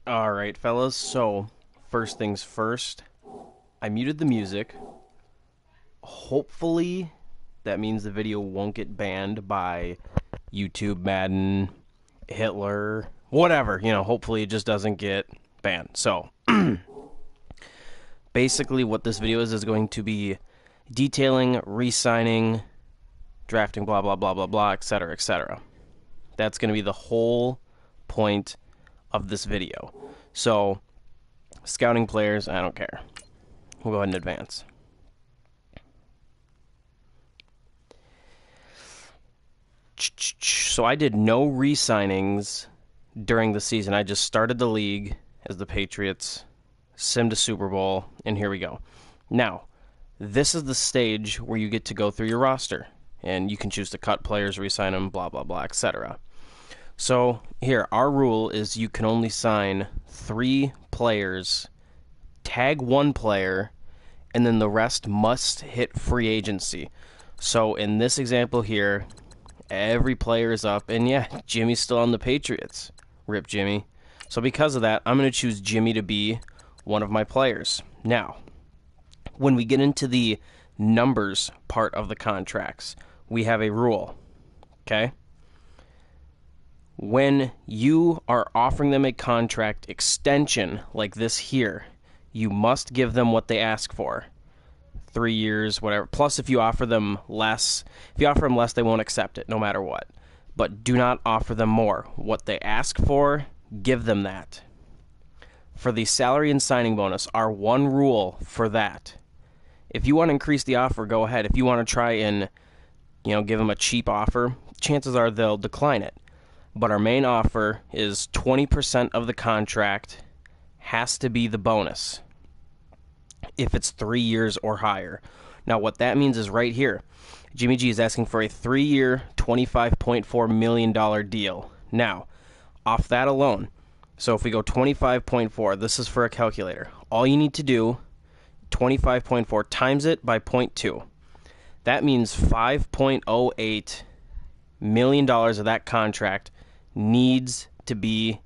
Alright, fellas, so first things first, I muted the music. Hopefully, that means the video won't get banned by YouTube, Madden, Hitler, whatever. Hopefully it just doesn't get banned. So, basically, what this video is going to be detailing, re-signing, drafting, blah, blah, blah, blah, blah, etc., etc. That's going to be the whole point of this video. So, scouting players, I don't care. We'll go ahead and advance. So I did no re-signings during the season. I just started the league as the Patriots, simmed a Super Bowl, and here we go. Now, this is the stage where you get to go through your roster, and you can choose to cut players, re-sign them, blah, blah, blah, etc. So here, our rule is you can only sign 3 players, tag 1 player, and then the rest must hit free agency. So in this example here, every player is up, and yeah, Jimmy's still on the Patriots. Rip Jimmy. So because of that, I'm going to choose Jimmy to be one of my players. Now, when we get into the numbers part of the contracts, we have a rule, okay? When you are offering them a contract extension like this here, you must give them what they ask for. 3 years, whatever. Plus, if you offer them less, they won't accept it no matter what. But do not offer them more. What they ask for, give them that. For the salary and signing bonus, our one rule for that. If you want to increase the offer, go ahead. If you want to try and, give them a cheap offer, chances are they'll decline it. But our main offer is 20% of the contract has to be the bonus if it's 3 years or higher. Now, what that means is right here. Jimmy G is asking for a 3-year, $25.4 million deal. Now, off that alone, so if we go 25.4, this is for a calculator. All you need to do, 25.4 times it by 0.2. That means $5.08 million of that contract needs to be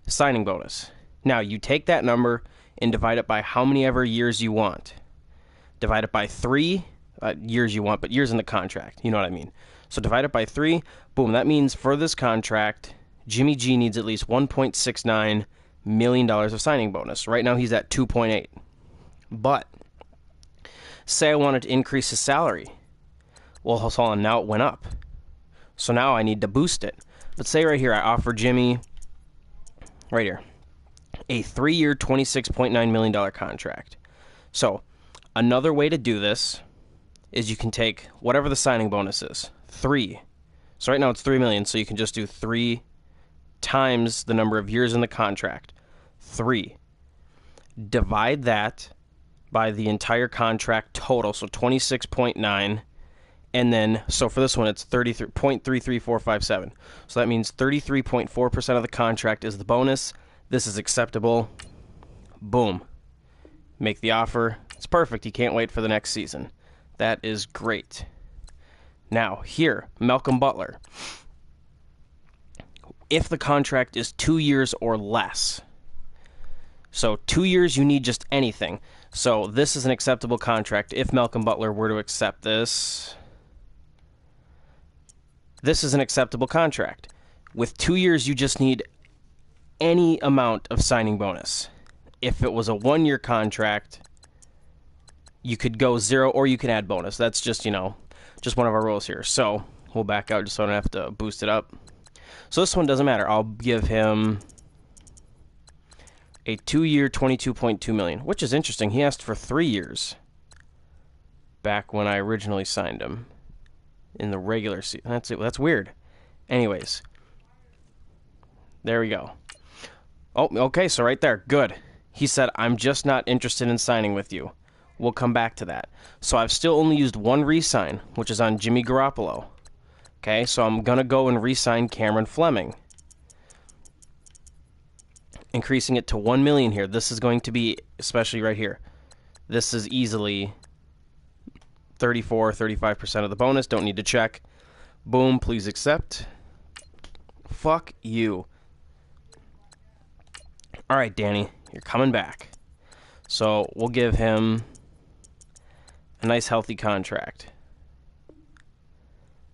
signing bonus. Now, you take that number and divide it by how many ever years you want. Divide it by 3 years you want, but years in the contract. You know what I mean? So divide it by 3. Boom. That means for this contract, Jimmy G needs at least $1.69 million of signing bonus. Right now, he's at 2.8. But say I wanted to increase his salary. Well, hold on. Now it went up. So now I need to boost it. But say right here, I offer Jimmy, right here, a 3-year, $26.9 million contract. So another way to do this is you can take whatever the signing bonus is, 3. So right now it's $3 million, so you can just do 3 times the number of years in the contract, 3. Divide that by the entire contract total, so 26.9. And then, so for this one, it's 33.33457. So that means 33.4% of the contract is the bonus. This is acceptable. Boom. Make the offer. It's perfect. You can't wait for the next season. That is great. Now, here, Malcolm Butler. If the contract is 2 years or less. So 2 years, you need just anything. So this is an acceptable contract. If Malcolm Butler were to accept this, this is an acceptable contract. With 2 years, you just need any amount of signing bonus. If it was a 1-year contract, you could go 0 or you can add bonus. That's just, just one of our rules here. So we'll back out just so I don't have to boost it up. So this one doesn't matter. I'll give him a 2-year, $22.2 million, which is interesting. He asked for 3 years back when I originally signed him in the regular season. That's weird. Anyways, there we go. Oh, okay, so right there, good. He said, I'm just not interested in signing with you. We'll come back to that. So I've still only used 1 re-sign, which is on Jimmy Garoppolo. Okay, so I'm going to go and re-sign Cameron Fleming. Increasing it to $1 million here. This is going to be, especially right here, this is easily 35% of the bonus. Don't need to check. Boom, please accept. Fuck you. All right, Danny, you're coming back. So we'll give him a nice, healthy contract.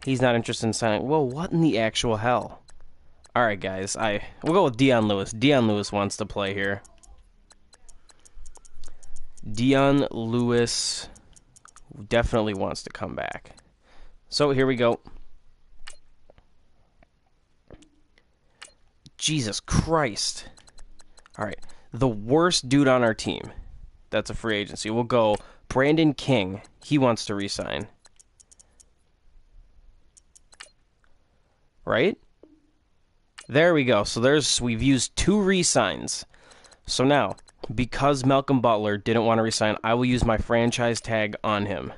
He's not interested in signing. Well, what in the actual hell? All right, guys. We'll go with Dion Lewis. Dion Lewis wants to play here. Dion Lewis definitely wants to come back. So here we go. Jesus Christ. All right. The worst dude on our team. That's a free agency. We'll go Brandon King. He wants to resign. Right? There we go. So we've used 2 re-signs. So now, because Malcolm Butler didn't want to resign, I will use my franchise tag on him.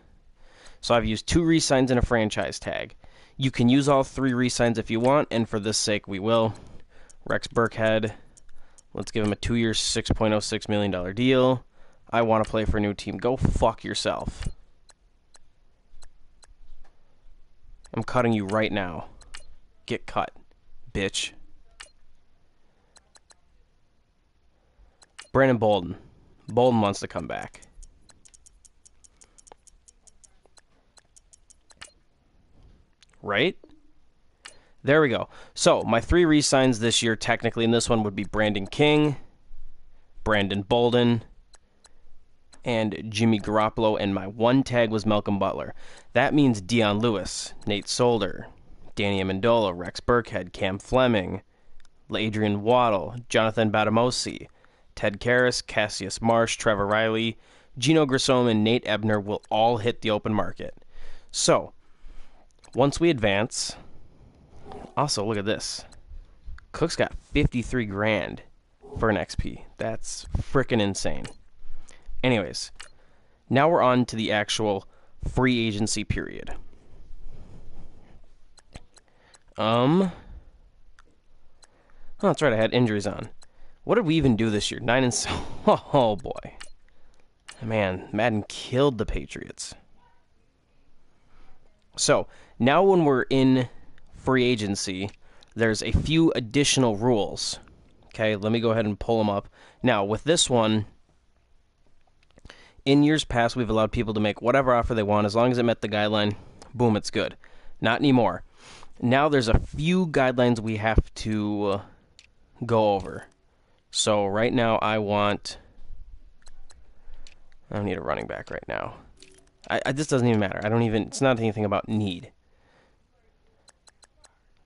So I've used 2 re-signs and a franchise tag. You can use all 3 re-signs if you want, and for this sake, we will. Rex Burkhead, let's give him a 2-year, $6.06 million deal. I want to play for a new team. Go fuck yourself. I'm cutting you right now. Get cut, bitch. Brandon Bolden. Bolden wants to come back. Right? There we go. So, my 3 re-signs this year, technically, in this one would be Brandon King, Brandon Bolden, and Jimmy Garoppolo, and my 1 tag was Malcolm Butler. That means Dion Lewis, Nate Solder, Danny Amendola, Rex Burkhead, Cam Fleming, Adrian Waddle, Jonathan Batamosi, Ted Karras, Cassius Marsh, Trevor Riley, Gino Grissom, and Nate Ebner will all hit the open market. So, once we advance... Also, look at this. Cook's got 53 grand for an XP. That's freaking insane. Anyways, now we're on to the actual free agency period. Oh, that's right, I had injuries on. What did we even do this year? 9-7. Oh boy. Man, Madden killed the Patriots. So, now when we're in free agency, there's a few additional rules. Okay, let me go ahead and pull them up. Now, with this one, in years past, we've allowed people to make whatever offer they want. As long as it met the guideline, boom, it's good. Not anymore. Now there's a few guidelines we have to go over. So right now I don't need a running back right now. This doesn't even matter. It's not anything about need.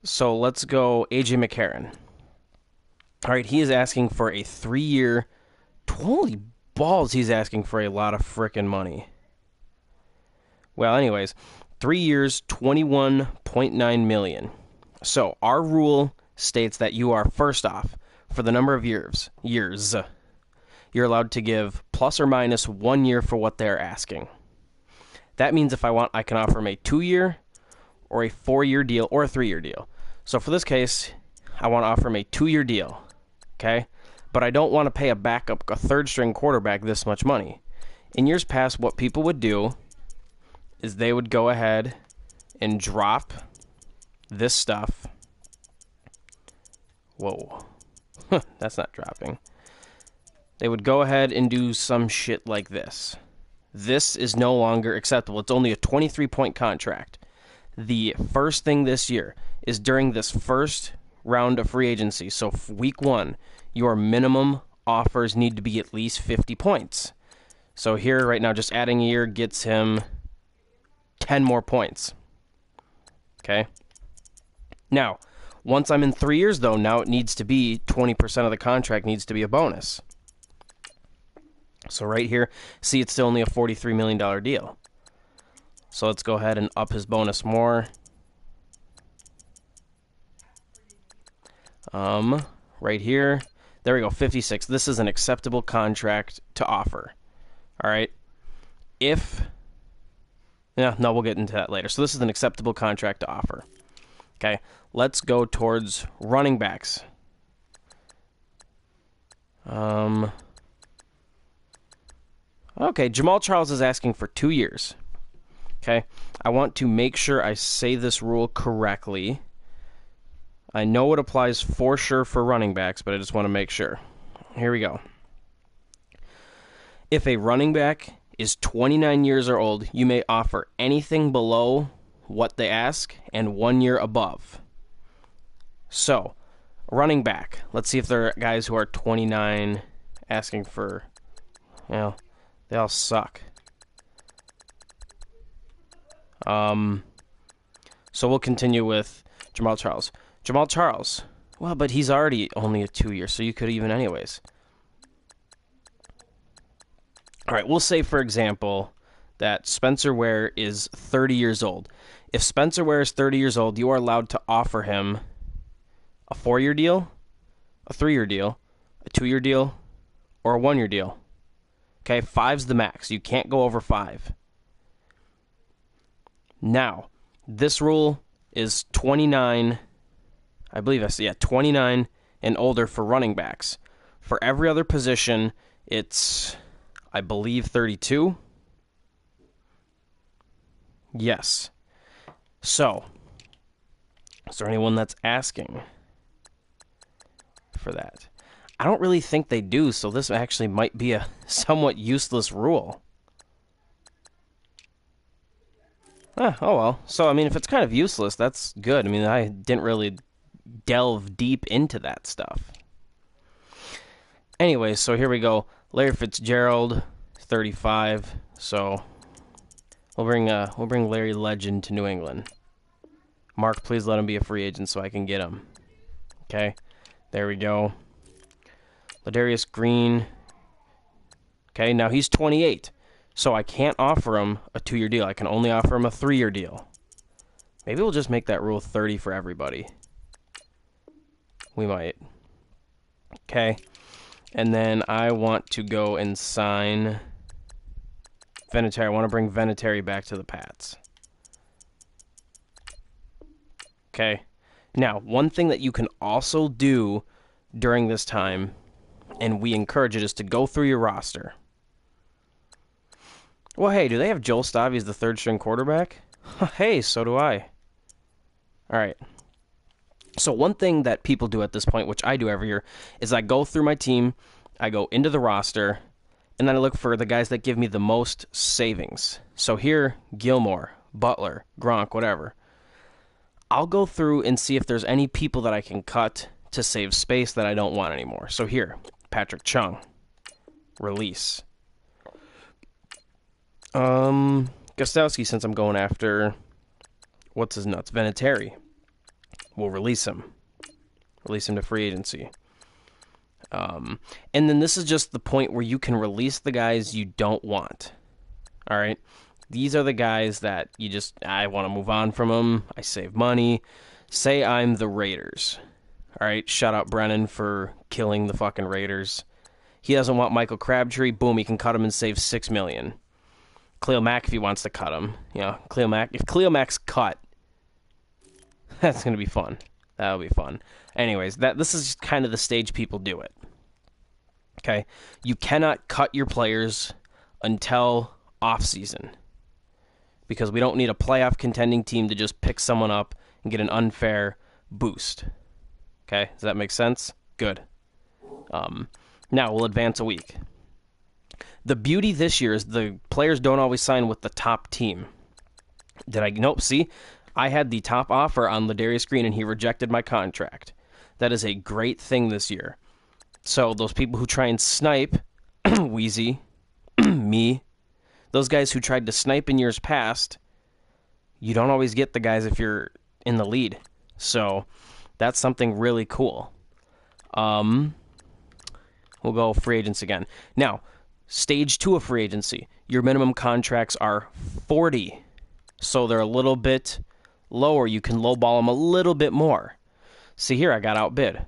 So let's go AJ McCarron. All right, he is asking for a 3-year. Holy balls, he's asking for a lot of frickin' money. Well, anyways, 3 years, $21.9 million. So our rule states that you are, first off, for the number of years, you're allowed to give plus or minus 1 year for what they're asking. That means if I want, I can offer them a 2-year or a 4-year deal or a 3-year deal. So for this case, I want to offer him a 2-year deal, okay? But I don't want to pay a 3rd-string quarterback this much money. In years past, what people would do is they would go ahead and drop this stuff. Whoa. That's not dropping. They would go ahead and do some shit like this. This is no longer acceptable. It's only a 23-point contract. The first thing this year is during this first round of free agency, so week 1, your minimum offers need to be at least 50 points. So here, right now, just adding a year gets him 10 more points. Okay? Now, once I'm in 3 years, though, now it needs to be 20% of the contract needs to be a bonus. So right here, see, it's still only a $43 million deal. So let's go ahead and up his bonus more. Right here. There we go, 56. This is an acceptable contract to offer. All right. No, we'll get into that later. So this is an acceptable contract to offer. Okay, let's go towards running backs. Okay, Jamal Charles is asking for 2 years. Okay, I want to make sure I say this rule correctly. I know it applies for sure for running backs, but I just want to make sure. Here we go. If a running back is 29 years or old, you may offer anything below what they ask and 1 year above. So, running back. Let's see if there are guys who are 29 asking for, they all suck. So we'll continue with Jamal Charles. Jamal Charles. Well, but he's already only a 2 year, so you could even anyways. All right, we'll say, for example, that Spencer Ware is 30 years old. If Spencer Ware is 30 years old, you are allowed to offer him a 4-year deal, a 3-year deal, a 2-year deal, or a 1-year deal. Okay, 5's the max. You can't go over 5. Now, this rule is 29, I believe I said, 29 and older for running backs. For every other position, it's, I believe, 32. Yes. So, is there anyone that's asking for that? I don't really think they do, so this actually might be a somewhat useless rule. Oh well. So, I mean, if it's kind of useless, that's good. I mean, I didn't really delve deep into that stuff. Anyway, so here we go. Larry Fitzgerald, 35. So, we'll bring Larry Legend to New England. Mark, please let him be a free agent so I can get him. Okay, there we go. Ladarius Green. Okay, now he's 28. So I can't offer him a 2-year deal. I can only offer him a 3-year deal. Maybe we'll just make that rule 30 for everybody. We might. Okay. And then I want to go and sign Vinatieri. I want to bring Vinatieri back to the Pats. Okay. Now, one thing that you can also do during this time, and we encourage it, is to go through your roster. Well, hey, do they have Joel Stabby as the third-string quarterback? Hey, so do I. All right. So one thing that people do at this point, which I do every year, is I go through my team, I go into the roster, and then I look for the guys that give me the most savings. So here, Gilmore, Butler, Gronk, whatever. I'll go through and see if there's any people that I can cut to save space that I don't want anymore. So here, Patrick Chung, release. Gostowski, since I'm going after, what's his nuts, Vinatieri, we'll release him. Release him to free agency. And then this is just the point where you can release the guys you don't want. All right? These are the guys that you just, I want to move on from them. I save money. Say I'm the Raiders. All right? Shout out Brennan for killing the fucking Raiders. He doesn't want Michael Crabtree. Boom, he can cut him and save $6 million. Khalil Mack, if he wants to cut him. You know, Khalil Mack. If Khalil Mack's cut, that's going to be fun. That'll be fun. Anyways, this is kind of the stage people do it. Okay? You cannot cut your players until off-season, because we don't need a playoff contending team to just pick someone up and get an unfair boost. Okay? Does that make sense? Good. Now we'll advance a week. The beauty this year is the players don't always sign with the top team. Nope, see? I had the top offer on Ladarius Green, and he rejected my contract. That is a great thing this year. So those people who try and snipe, Wheezy, me, those guys who tried to snipe in years past, you don't always get the guys if you're in the lead. So that's something really cool. We'll go free agents again. Now, stage 2 of free agency, your minimum contracts are 40. So they're a little bit lower. You can lowball them a little bit more. See here, I got outbid.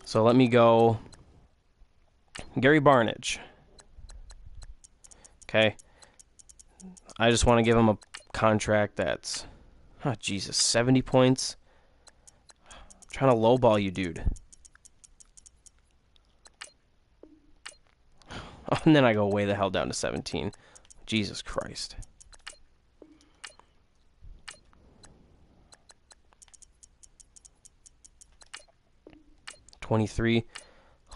So let me go Gary Barnidge. Okay. I just want to give him a contract that's, 70 points. I'm trying to lowball you, dude. And then I go way the hell down to 17. Jesus Christ. $23.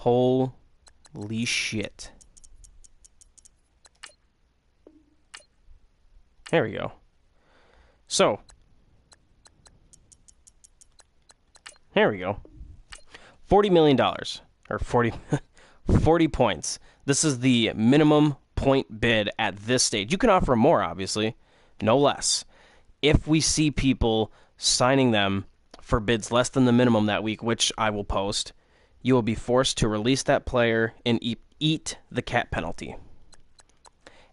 Holy shit. There we go. So, there we go. $40 million, or 40 points. This is the minimum point bid at this stage. You can offer more, obviously, no less. If we see people signing them for bids less than the minimum that week, which I will post, you will be forced to release that player and eat the cap penalty.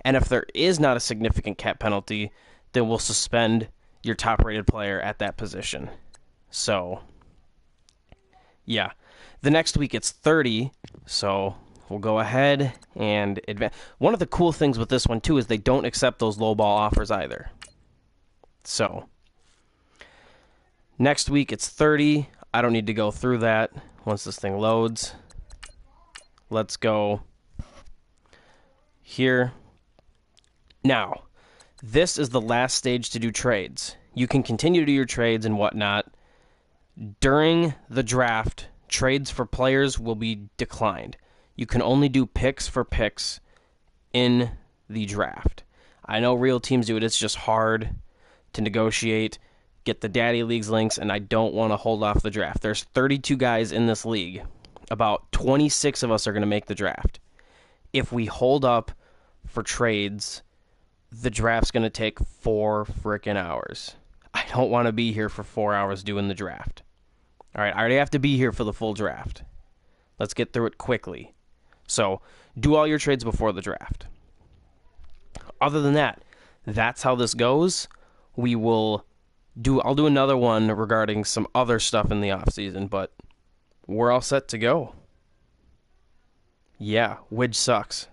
And if there is not a significant cap penalty, then we'll suspend your top-rated player at that position. So, yeah. The next week it's 30, so we'll go ahead and advance. One of the cool things with this one, too, is they don't accept those low-ball offers either. So, next week it's 30. I don't need to go through that once this thing loads. Let's go here. Now, this is the last stage to do trades. You can continue to do your trades and whatnot. During the draft, trades for players will be declined. You can only do picks for picks in the draft. I know real teams do it. It's just hard to negotiate, get the Daddy Leagues links, and I don't want to hold off the draft. There's 32 guys in this league. About 26 of us are going to make the draft. If we hold up for trades, the draft's going to take 4 frickin' hours. I don't want to be here for 4 hours doing the draft. All right, I already have to be here for the full draft. Let's get through it quickly. So, do all your trades before the draft. Other than that, that's how this goes. I'll do another one regarding some other stuff in the offseason, but we're all set to go. Yeah, Widge sucks.